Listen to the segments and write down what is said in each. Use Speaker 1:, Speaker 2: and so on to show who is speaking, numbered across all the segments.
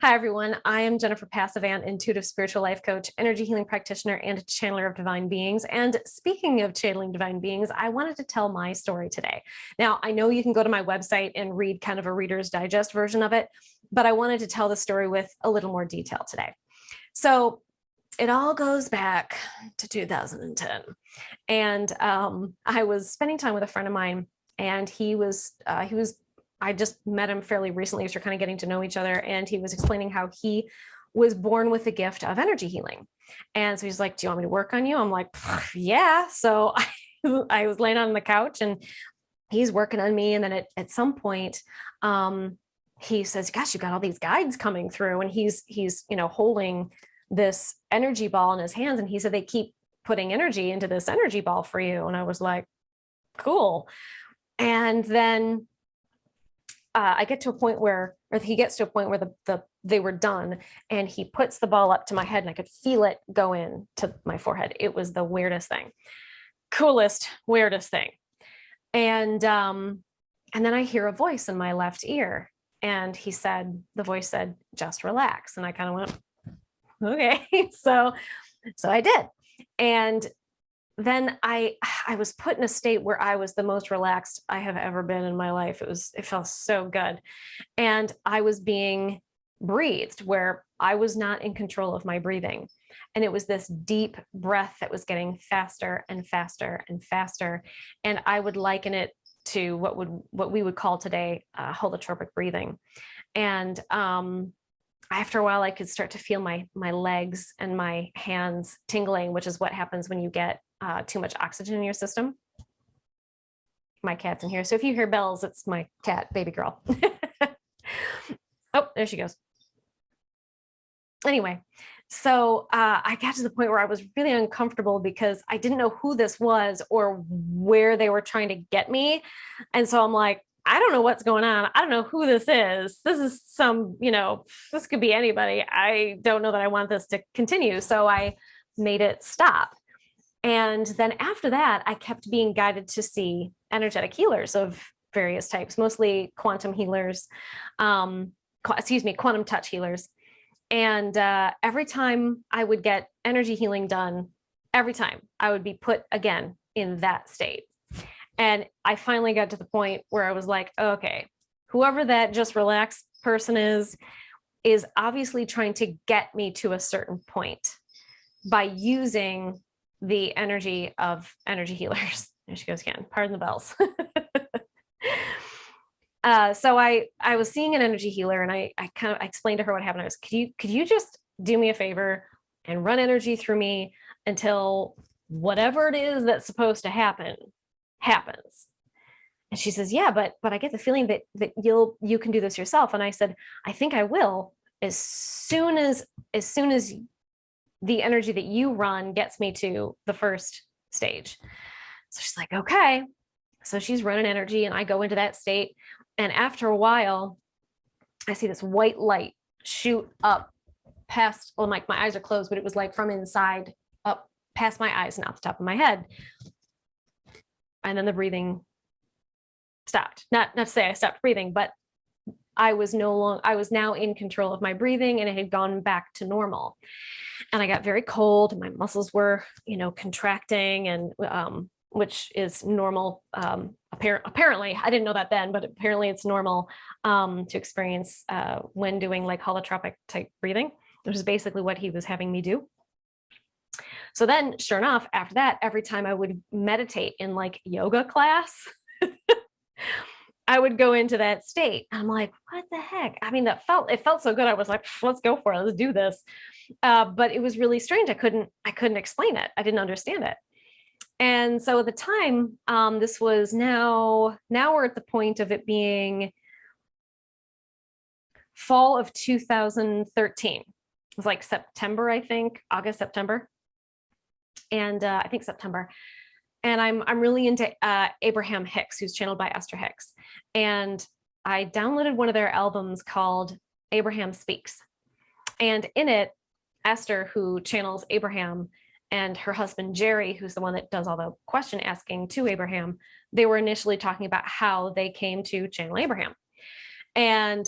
Speaker 1: Hi, everyone. I am Jennifer Passavant, intuitive spiritual life coach, energy healing practitioner, and channeler of divine beings. And speaking of channeling divine beings, I wanted to tell my story today. Now, I know you can go to my website and read kind of a Reader's Digest version of it, but I wanted to tell the story with a little more detail today. So it all goes back to 2010. And I was spending time with a friend of mine, and I just met him fairly recently, so we're kind of getting to know each other. And he was explaining how he was born with the gift of energy healing. And so he's like, "Do you want me to work on you?" I'm like, "Yeah." So I was laying on the couch and he's working on me. And then at some point, he says, "Gosh, you got all these guides coming through." And he's holding this energy ball in his hands. And he said, "They keep putting energy into this energy ball for you." And I was like, "Cool." And then I get to a point where, or he gets to a point where they were done, and he puts the ball up to my head, and I could feel it go in to my forehead. It was the weirdest thing, weirdest thing. And then I hear a voice in my left ear, and the voice said, "Just relax." And I kind of went, okay. So I did. And then I was put in a state where I was the most relaxed I have ever been in my life. It felt so good. And I was being breathed where I was not in control of my breathing. And it was this deep breath that was getting faster and faster and faster. And I would liken it to what we would call today holotropic breathing. And after a while, I could start to feel my legs and my hands tingling, which is what happens when you get too much oxygen in your system. My cat's in here. So if you hear bells, it's my cat, baby girl. Oh, there she goes. Anyway, so I got to the point where I was really uncomfortable because I didn't know who this was or where they were trying to get me. And so I'm like, I don't know what's going on. I don't know who this is. This is this could be anybody. I don't know that I want this to continue. So I made it stop. And then after that, I kept being guided to see energetic healers of various types, mostly quantum healers, quantum touch healers. And every time I would get energy healing done, every time I would be put again in that state. And I finally got to the point where I was like, okay, whoever that just relaxed person is obviously trying to get me to a certain point by using the energy of energy healers. There she goes again. Pardon the bells. So I was seeing an energy healer, and I explained to her what happened. I was, could you just do me a favor and run energy through me until whatever it is that's supposed to happen happens? And she says, "Yeah, but I get the feeling that you can do this yourself." And I said, "I think I will as soon as the energy that you run gets me to the first stage." So she's like, "Okay." So she's running energy, and I go into that state. And after a while, I see this white light shoot up past, well, my eyes are closed, but it was like from inside up past my eyes and out the top of my head. And then the breathing stopped. Not to say I stopped breathing, but I was now in control of my breathing, and it had gone back to normal. And I got very cold, and my muscles were, contracting, and which is normal. Apparently, I didn't know that then, but apparently it's normal to experience when doing like holotropic type breathing, which is basically what he was having me do. So then, sure enough, after that, every time I would meditate in like yoga class, I would go into that state. I'm like, what the heck? I mean, it felt so good. I was like, let's go for it. Let's do this. But it was really strange. I couldn't explain it. I didn't understand it. And so at the time, this was now we're at the point of it being fall of 2013. It was like September, I think, August, September. And I think September. And I'm really into Abraham Hicks, who's channeled by Esther Hicks. And I downloaded one of their albums called Abraham Speaks. And in it, Esther, who channels Abraham, and her husband, Jerry, who's the one that does all the question asking to Abraham, they were initially talking about how they came to channel Abraham. And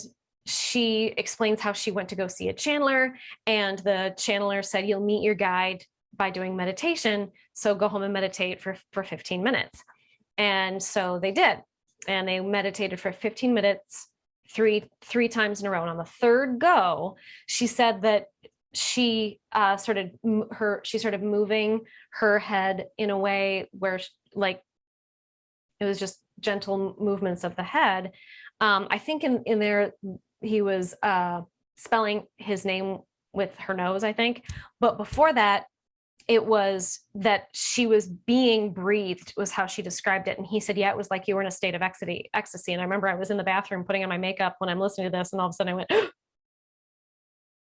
Speaker 1: she explains how she went to go see a channeler, and the channeler said, you'll meet your guide by doing meditation. So go home and meditate for 15 minutes. And so they did. And they meditated for 15 minutes, three times in a row. And on the third go, she said that she started moving her head in a way where like it was just gentle movements of the head. I think in there he was spelling his name with her nose, I think. But before that, it was that she was being breathed, was how she described it. And he said, yeah, it was like you were in a state of ecstasy. And I remember I was in the bathroom putting on my makeup when I'm listening to this, and all of a sudden I went,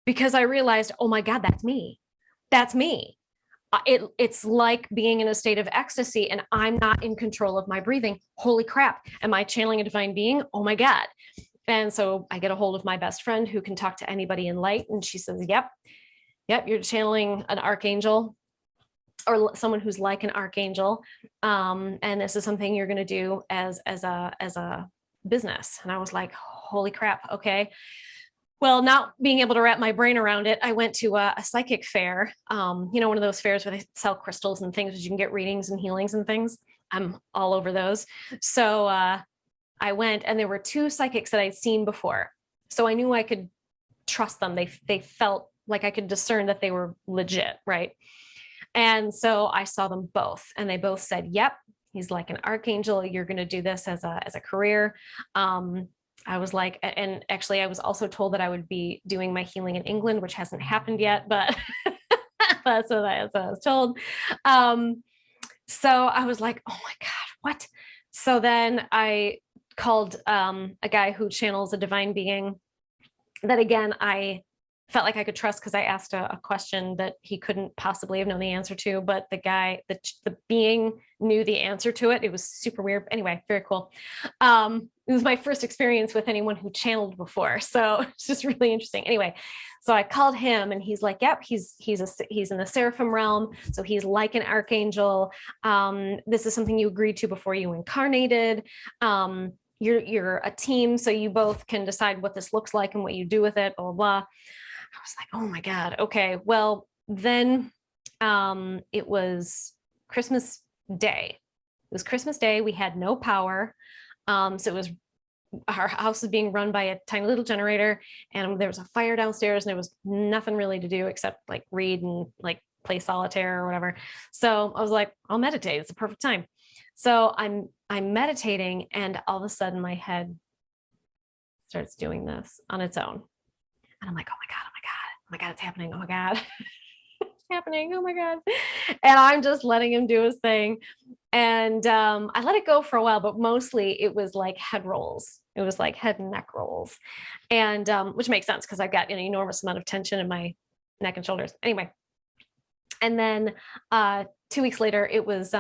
Speaker 1: because I realized, oh my God, that's me. That's me. It's like being in a state of ecstasy and I'm not in control of my breathing. Holy crap. Am I channeling a divine being? Oh my God. And so I get a hold of my best friend who can talk to anybody in light. And she says, yep, you're channeling an archangel or someone who's like an archangel. And this is something you're going to do as a business. And I was like, holy crap. Okay. Well, not being able to wrap my brain around it, I went to a psychic fair, one of those fairs where they sell crystals and things, but you can get readings and healings and things. I'm all over those. So I went, and there were two psychics that I'd seen before. So I knew I could trust them. They felt like I could discern that they were legit, right? And so I saw them both, and they both said, yep, he's like an archangel. You're going to do this as a career. I was like, and actually I was also told that I would be doing my healing in England, which hasn't happened yet, but so that's what I was told. So I was like, oh my God, what? So then I called a guy who channels a divine being that, again, I felt like I could trust because I asked a question that he couldn't possibly have known the answer to, but the guy, the being knew the answer to it. It was super weird. Anyway, very cool. It was my first experience with anyone who channeled before. So it's just really interesting. Anyway, so I called him, and he's like, yep, he's in the seraphim realm. So he's like an archangel. This is something you agreed to before you incarnated. You're a team, so you both can decide what this looks like and what you do with it, blah, blah, blah. I was like, oh my God. Okay. Well, then it was Christmas Day. It was Christmas Day. We had no power. So it was, our house was being run by a tiny little generator, and there was a fire downstairs, and there was nothing really to do except like read and like play solitaire or whatever. So I was like, I'll meditate. It's a perfect time. So I'm meditating, and all of a sudden my head starts doing this on its own. And I'm like, oh my God, oh my God, oh my God, it's happening. Oh my God, it's happening. Oh my God. And I'm just letting him do his thing. And I let it go for a while, but mostly it was like head rolls. It was like head and neck rolls. And which makes sense because I've got an enormous amount of tension in my neck and shoulders. Anyway. And then 2 weeks later, it was,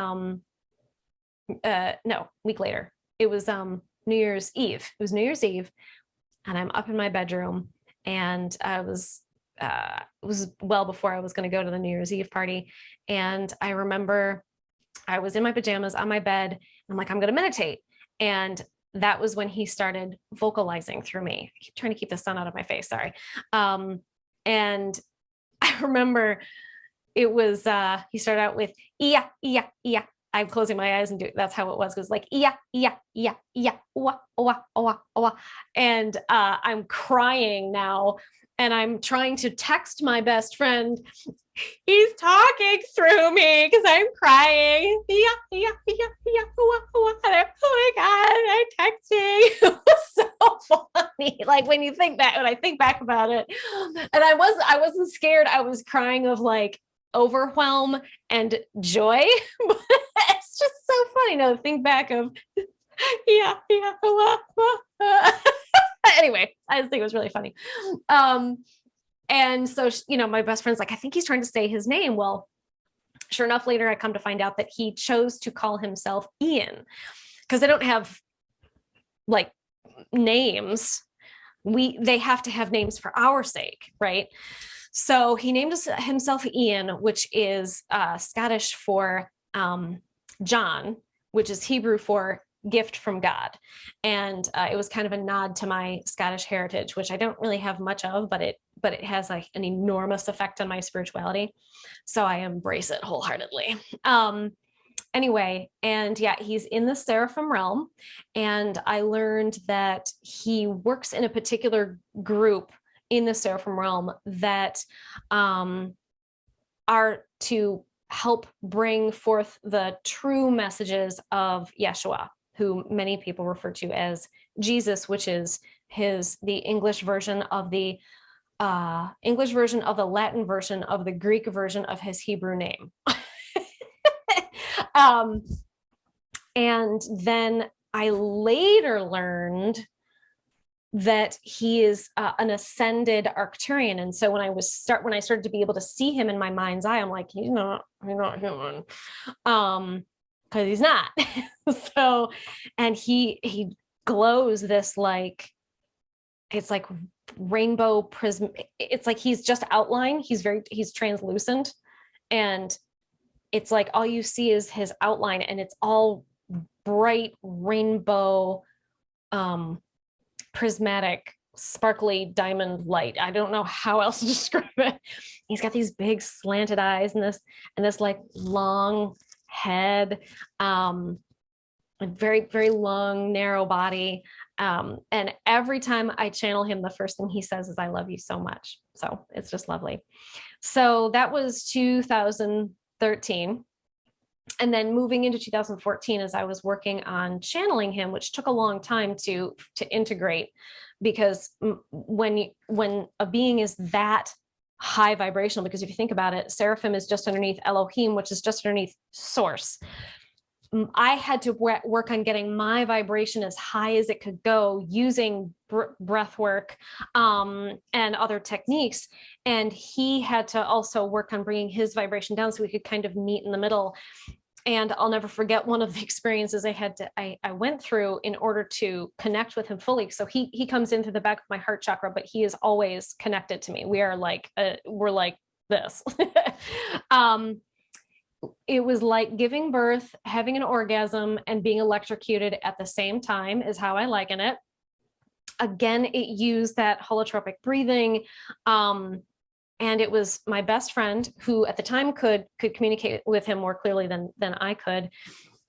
Speaker 1: week later, it was New Year's Eve. It was New Year's Eve. And I'm up in my bedroom, and it was well before I was going to go to the New Year's Eve party. And I remember I was in my pajamas on my bed. And I'm like, I'm going to meditate. And that was when he started vocalizing through me. I keep trying to keep the sun out of my face. Sorry. And I remember it was, he started out with, yeah, yeah, yeah. I'm closing my eyes and that's how it was. It was like, yeah, yeah, yeah, yeah, wah, wah, wah, wah. And I'm crying now, and I'm trying to text my best friend. He's talking through me because I'm crying. Yeah, yeah, yeah, yeah, wah, wah. And oh my God, I'm texting. It was so funny. Like when I think back about it, and I wasn't scared. I was crying of like overwhelm and joy. It's just so funny to think back of yeah. Anyway, I just think it was really funny. And so my best friend's like, I think he's trying to say his name. Well, sure enough, later I come to find out that he chose to call himself Ian because they don't have like names. They have to have names for our sake, right? So he named himself Ian, which is Scottish for John, which is Hebrew for gift from God. And it was kind of a nod to my Scottish heritage, which I don't really have much of, but it has like an enormous effect on my spirituality. So I embrace it wholeheartedly. Anyway, and yeah, he's in the seraphim realm. And I learned that he works in a particular group in the seraphim realm that are to help bring forth the true messages of Yeshua, who many people refer to as Jesus, which is the English version of the Latin version of the Greek version of his Hebrew name. And then I later learned that he is an ascended Arcturian. And so when I started to be able to see him in my mind's eye, I'm like, he's not human. Because he's not. So, and he glows this like, it's like rainbow prism. It's like he's just outline. He's translucent. And it's like all you see is his outline, and it's all bright rainbow, prismatic, sparkly diamond light. I don't know how else to describe it. He's got these big slanted eyes and this like long head, a very, very long, narrow body. And every time I channel him, the first thing he says is, "I love you so much." So it's just lovely. So that was 2013. And then moving into 2014, as I was working on channeling him, which took a long time to integrate, because when a being is that high vibrational, because if you think about it, Seraphim is just underneath Elohim, which is just underneath Source. I had to work on getting my vibration as high as it could go using breath work and other techniques. And he had to also work on bringing his vibration down so we could kind of meet in the middle. And I'll never forget one of the experiences I went through in order to connect with him fully. So he comes in through the back of my heart chakra, but he is always connected to me. We are like, we're like this. It was like giving birth, having an orgasm, and being electrocuted at the same time is how I liken it. Again, it used that holotropic breathing. And it was my best friend, who at the time could communicate with him more clearly than I could,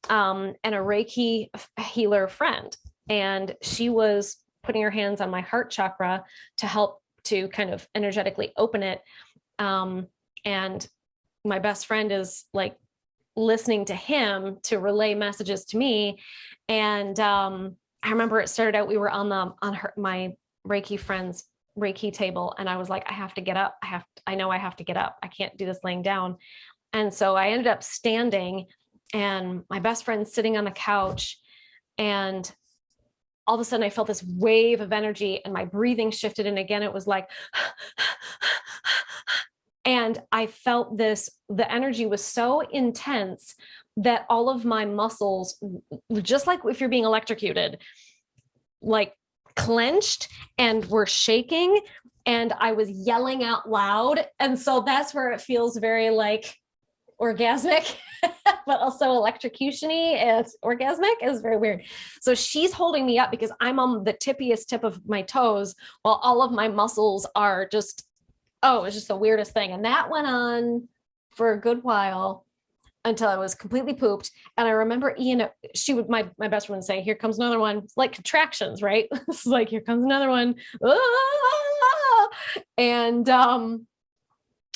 Speaker 1: and a Reiki healer friend. And she was putting her hands on my heart chakra to help to kind of energetically open it. And my best friend is like listening to him to relay messages to me. And I remember it started out, we were on my Reiki friend's Reiki table, and I was like, I have to get up. I know I have to get up. I can't do this laying down. And so I ended up standing, and my best friend's sitting on the couch, and all of a sudden I felt this wave of energy, and my breathing shifted. And again, it was like, and I felt the energy was so intense that all of my muscles, just like if you're being electrocuted, like clenched and were shaking, and I was yelling out loud. And so that's where it feels very like orgasmic, but also electrocution-y and orgasmic. Is very weird. So she's holding me up because I'm on the tippiest tip of my toes while all of my muscles are just, oh, it's just the weirdest thing. And that went on for a good while until I was completely pooped. And I remember Ian, my best friend would say, "Here comes another one." It's like contractions, right? It's like, here comes another one. Ah! And I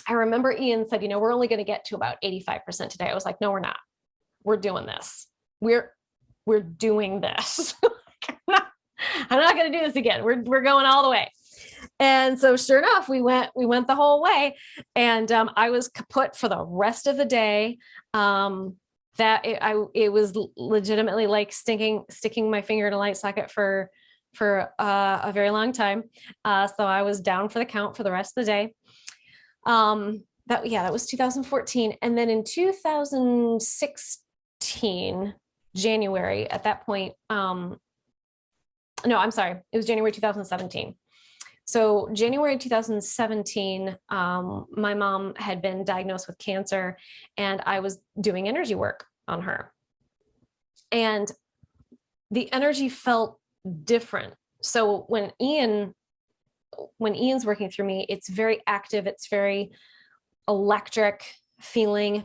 Speaker 1: remember Ian said, "We're only going to get to about 85% today." I was like, "No, we're not. We're doing this. We're doing this." I'm not going to do this again. We're going all the way. And so sure enough, we went the whole way. And I was kaput for the rest of the day. It was legitimately like sticking my finger in a light socket for a very long time. So I was down for the count for the rest of the day. That was 2014. And then in 2016, January, at that point, no, I'm sorry, it was January 2017. So January 2017, my mom had been diagnosed with cancer, and I was doing energy work on her. And the energy felt different. So when Ian's working through me, it's very active, it's very electric feeling.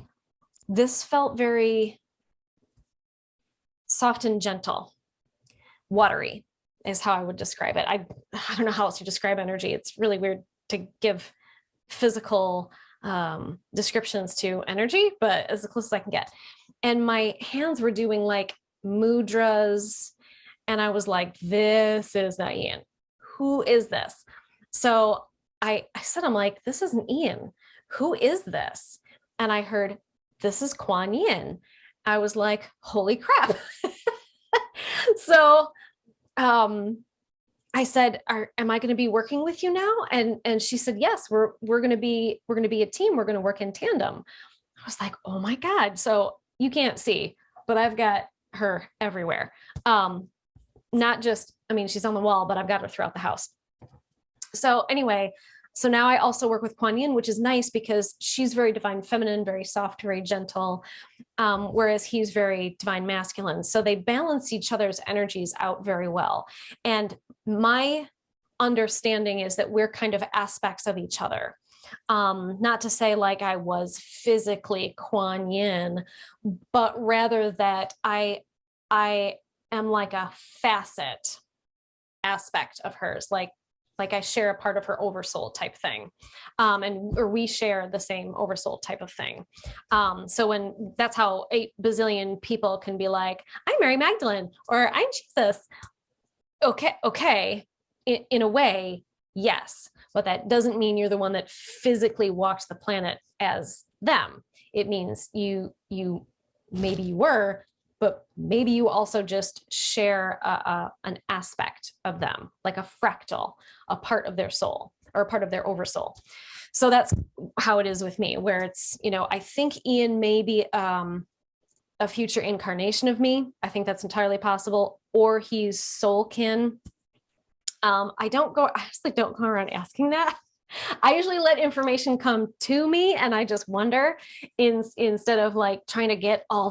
Speaker 1: This felt very soft and gentle, watery is how I would describe it. I don't know how else to describe energy. It's really weird to give physical descriptions to energy, but as close as I can get. And my hands were doing like mudras, and I was like, this is not Ian. Who is this? So I said, I'm like, this isn't Ian. Who is this? And I heard, this is Quan Yin. I was like, holy crap. So I said, am I going to be working with you now? And she said, yes, we're going to be a team. We're going to work in tandem. I was like, oh my God. So you can't see, but I've got her everywhere. Not just, I mean, she's on the wall, but I've got her throughout the house. So anyway, so now I also work with Kuan Yin, which is nice because she's very divine feminine, very soft, very gentle, whereas he's very divine masculine. So they balance each other's energies out very well. And my understanding is that we're kind of aspects of each other. Not to say like I was physically Kuan Yin, but rather that I am like a facet aspect of hers, like I share a part of her oversoul type thing. Or we share the same oversoul type of thing. So when that's how 8 bazillion people can be like, I'm Mary Magdalene, or I'm Jesus. Okay. In a way, yes, but that doesn't mean you're the one that physically walks the planet as them. It means you maybe you were, but maybe you also just share an aspect of them, like a fractal, a part of their soul or a part of their oversoul. So that's how it is with me, where it's, I think Ian may be a future incarnation of me. I think that's entirely possible, or he's soul kin. I actually don't go around asking that. I usually let information come to me and I just wonder instead of like trying to get all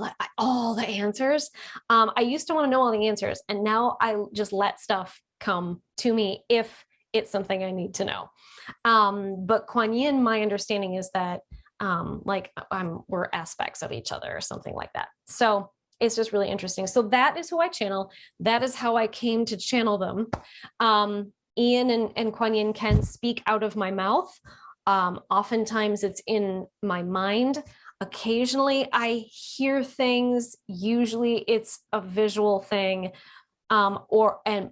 Speaker 1: the answers. I used to want to know all the answers, and now I just let stuff come to me if it's something I need to know. But Kuan Yin, my understanding is that we're aspects of each other or something like that. So it's just really interesting. So that is who I channel. That is how I came to channel them. Ian and Quan Yin can speak out of my mouth. Oftentimes it's in my mind. Occasionally I hear things. Usually it's a visual thing. And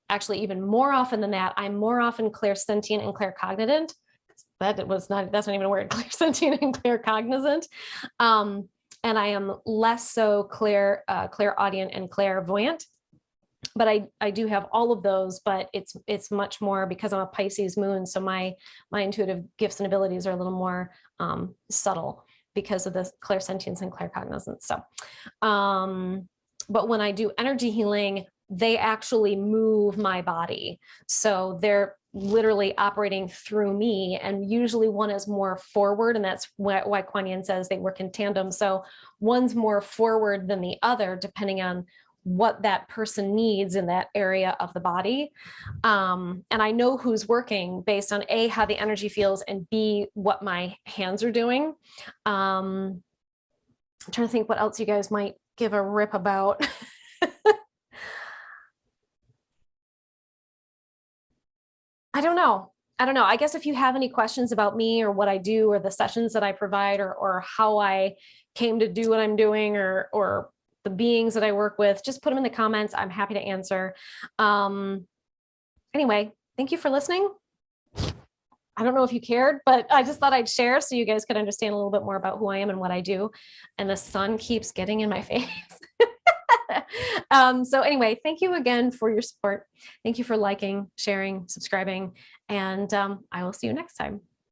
Speaker 1: actually even more often than that, I'm more often clairsentient and claircognizant. That's not even a word, clairsentient and claircognizant. And I am less so clairaudient and clairvoyant. But I do have all of those, but it's much more because I'm a Pisces moon. So my intuitive gifts and abilities are a little more subtle because of the clairsentience and claircognizance. So, but when I do energy healing, they actually move my body. So they're literally operating through me. And usually one is more forward. And that's why Kuan Yin says they work in tandem. So one's more forward than the other, depending on what that person needs in that area of the body. And I know who's working based on A, how the energy feels, and B, what my hands are doing. I'm trying to think what else you guys might give a rip about. I don't know. I guess if you have any questions about me or what I do or the sessions that I provide or how I came to do what I'm doing or the beings that I work with, just put them in the comments. I'm happy to answer. Anyway, thank you for listening. I don't know if you cared, but I just thought I'd share so you guys could understand a little bit more about who I am and what I do. And the sun keeps getting in my face. So anyway, thank you again for your support. Thank you for liking, sharing, subscribing, and I will see you next time.